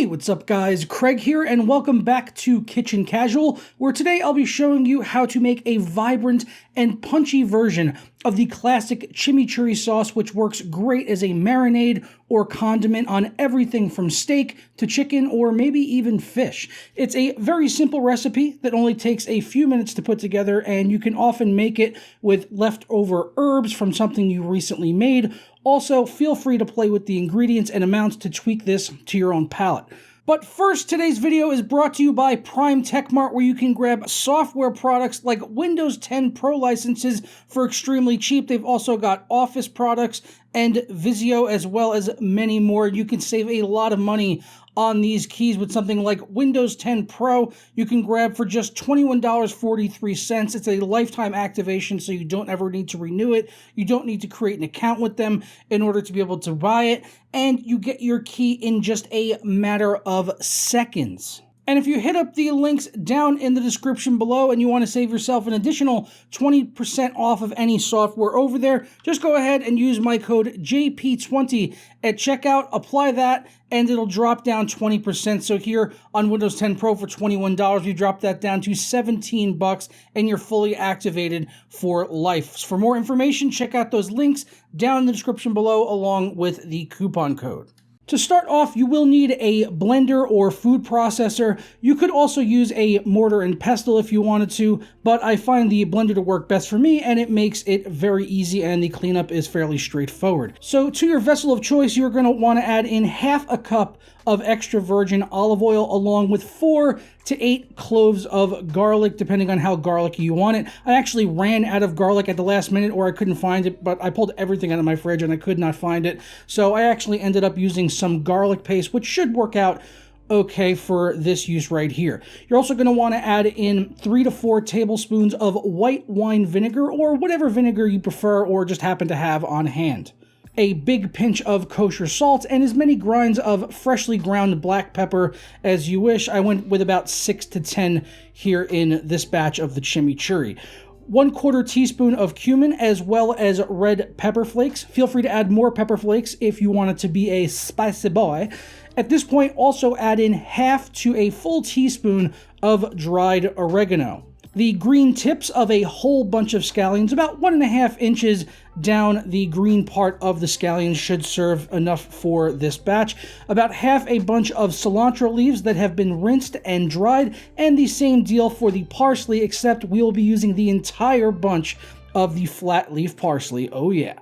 Hey, what's up guys? Craig here and welcome back to Kitchen Casual, where today I'll be showing you how to make a vibrant and punchy version of the classic chimichurri sauce, which works great as a marinade or condiment on everything from steak to chicken or maybe even fish. It's a very simple recipe that only takes a few minutes to put together, and you can often make it with leftover herbs from something you recently made. Also, feel free to play with the ingredients and amounts to tweak this to your own palate. But first, today's video is brought to you by Prime Tech Mart, where you can grab software products like Windows 10 Pro licenses for extremely cheap. They've also got Office products and Vizio, as well as many more. You can save a lot of money on these keys with something like Windows 10 Pro. You can grab for just $21.43. It's a lifetime activation, so you don't ever need to renew it. You don't need to create an account with them in order to be able to buy it, and you get your key in just a matter of seconds. And if you hit up the links down in the description below and you want to save yourself an additional 20% off of any software over there, just go ahead and use my code JP20 at checkout, apply that, and it'll drop down 20%. So here on Windows 10 Pro for $21, we drop that down to $17 and you're fully activated for life. For more information, check out those links down in the description below along with the coupon code. To start off, you will need a blender or food processor. You could also use a mortar and pestle if you wanted to, but I find the blender to work best for me, and it makes it very easy and the cleanup is fairly straightforward. So to your vessel of choice, you're going to want to add in half a cup of extra virgin olive oil along with 4 to 8 cloves of garlic, depending on how garlicky you want it. I actually ran out of garlic at the last minute, or I couldn't find it, but I pulled everything out of my fridge and I could not find it. So I actually ended up using some garlic paste, which should work out okay for this use right here. You're also going to want to add in 3 to 4 tablespoons of white wine vinegar, or whatever vinegar you prefer or just happen to have on hand. A big pinch of kosher salt, and as many grinds of freshly ground black pepper as you wish. I went with about 6 to 10 here in this batch of the chimichurri. 1/4 teaspoon of cumin, as well as red pepper flakes. Feel free to add more pepper flakes if you want it to be a spicy boy. At this point, also add in half to a full teaspoon of dried oregano. The green tips of a whole bunch of scallions, about 1.5 inches down the green part of the scallions, should serve enough for this batch. About half a bunch of cilantro leaves that have been rinsed and dried, and the same deal for the parsley, except we'll be using the entire bunch of the flat leaf parsley. Oh yeah.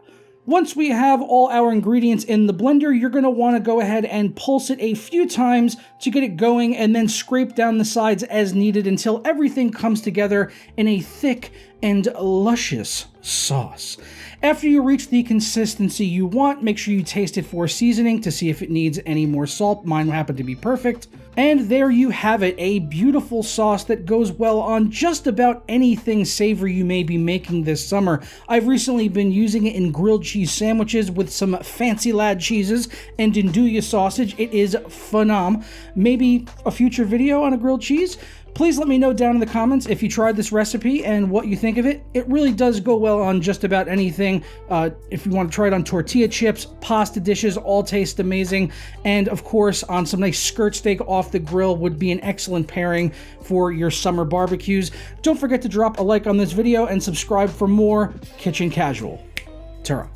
Once we have all our ingredients in the blender, you're going to want to go ahead and pulse it a few times to get it going, and then scrape down the sides as needed until everything comes together in a thick and luscious sauce. After you reach the consistency you want, make sure you taste it for seasoning to see if it needs any more salt. Mine happened to be perfect. And there you have it, a beautiful sauce that goes well on just about anything savory you may be making this summer. I've recently been using it in grilled cheese sandwiches with some fancy lad cheeses and andouille sausage. It is phenomenal. Maybe a future video on a grilled cheese? Please let me know down in the comments if you tried this recipe and what you think of it. It really does go well on just about anything. If you want to try it on tortilla chips, pasta dishes, all taste amazing. And of course, on some nice skirt steak off the grill would be an excellent pairing for your summer barbecues. Don't forget to drop a like on this video and subscribe for more Kitchen Casual. Ta-ra.